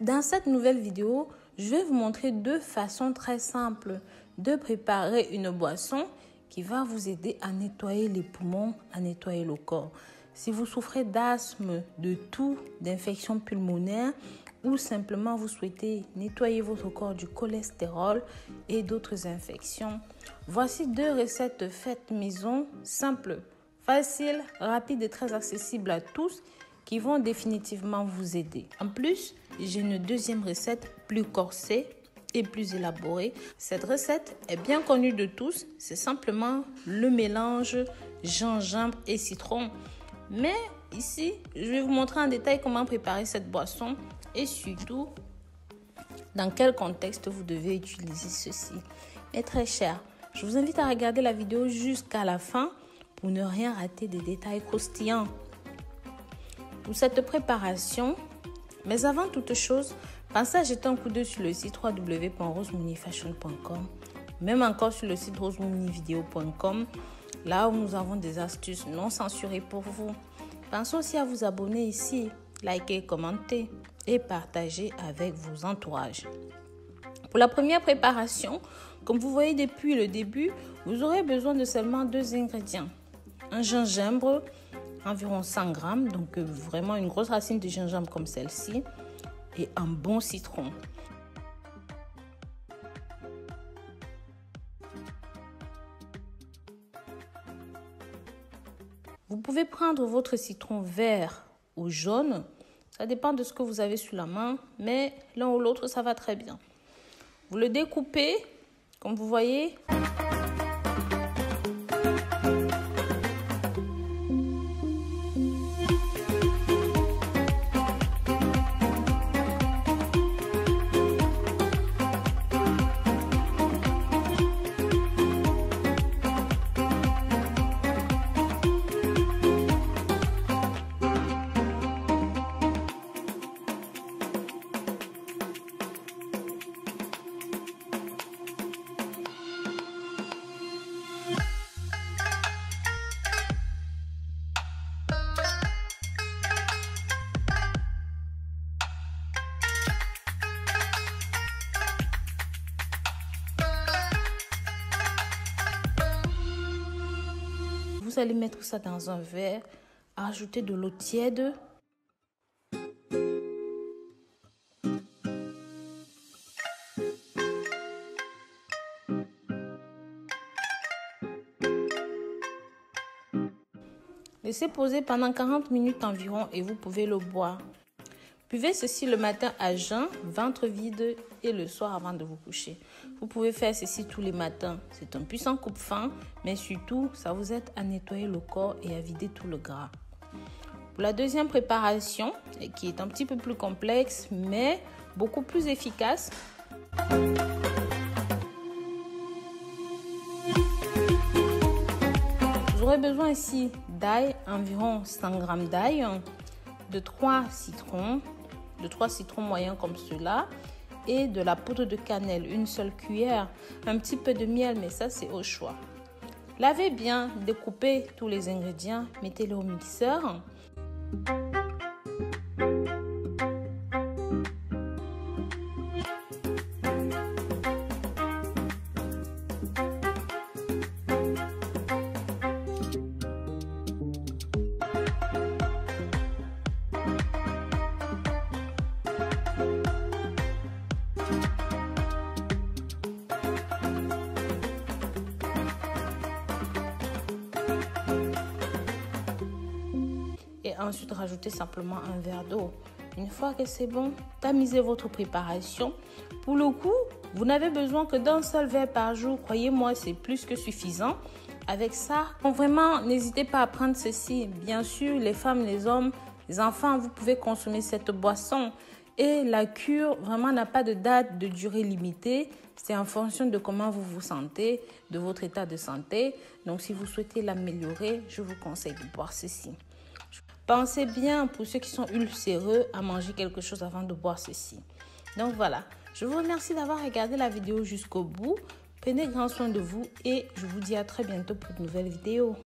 Dans cette nouvelle vidéo, je vais vous montrer deux façons très simples de préparer une boisson qui va vous aider à nettoyer les poumons, à nettoyer le corps. Si vous souffrez d'asthme, de toux, d'infection pulmonaire ou simplement vous souhaitez nettoyer votre corps du cholestérol et d'autres infections, voici deux recettes faites maison, simples, faciles, rapides et très accessibles à tous qui vont définitivement vous aider. En plus, j'ai une deuxième recette plus corsée et plus élaborée. Cette recette est bien connue de tous. C'est simplement le mélange gingembre et citron. Mais ici, je vais vous montrer en détail comment préparer cette boisson et surtout dans quel contexte vous devez utiliser ceci. Mais très cher, je vous invite à regarder la vidéo jusqu'à la fin pour ne rien rater des détails croustillants. Pour cette préparation, mais avant toute chose, pensez à jeter un coup d'œil sur le site www.rosemoonifashion.com, même encore sur le site rosemoonivideo.com, là où nous avons des astuces non censurées pour vous. Pensez aussi à vous abonner ici, liker, commenter et partager avec vos entourages. Pour la première préparation, comme vous voyez depuis le début, vous aurez besoin de seulement deux ingrédients. Un gingembre, environ 100 grammes, donc vraiment une grosse racine de gingembre comme celle-ci, et un bon citron. Vous pouvez prendre votre citron vert ou jaune, ça dépend de ce que vous avez sous la main, mais l'un ou l'autre, ça va très bien. Vous le découpez, comme vous voyez. Vous allez mettre ça dans un verre, ajouter de l'eau tiède. Laissez poser pendant 40 minutes environ et vous pouvez le boire. Buvez ceci le matin à jeun, ventre vide et le soir avant de vous coucher. Vous pouvez faire ceci tous les matins. C'est un puissant coupe-faim, mais surtout, ça vous aide à nettoyer le corps et à vider tout le gras. Pour la deuxième préparation, qui est un petit peu plus complexe, mais beaucoup plus efficace, vous aurez besoin ici d'ail, environ 100 g d'ail, de 3 citrons, de 3 citrons moyens comme cela et de la poudre de cannelle, une seule cuillère, un petit peu de miel, mais ça c'est au choix. Lavez bien, découpez tous les ingrédients, mettez-les au mixeur. Et ensuite rajoutez simplement un verre d'eau. Une fois que c'est bon, tamisez votre préparation. Pour le coup, vous n'avez besoin que d'un seul verre par jour. Croyez-moi, c'est plus que suffisant. Avec ça, vraiment, n'hésitez pas à prendre ceci. Bien sûr, les femmes, les hommes, les enfants, vous pouvez consommer cette boisson. Et la cure, vraiment, n'a pas de date de durée limitée. C'est en fonction de comment vous vous sentez, de votre état de santé. Donc, si vous souhaitez l'améliorer, je vous conseille de boire ceci. Pensez bien, pour ceux qui sont ulcéreux, à manger quelque chose avant de boire ceci. Donc voilà, je vous remercie d'avoir regardé la vidéo jusqu'au bout. Prenez grand soin de vous et je vous dis à très bientôt pour de nouvelles vidéos.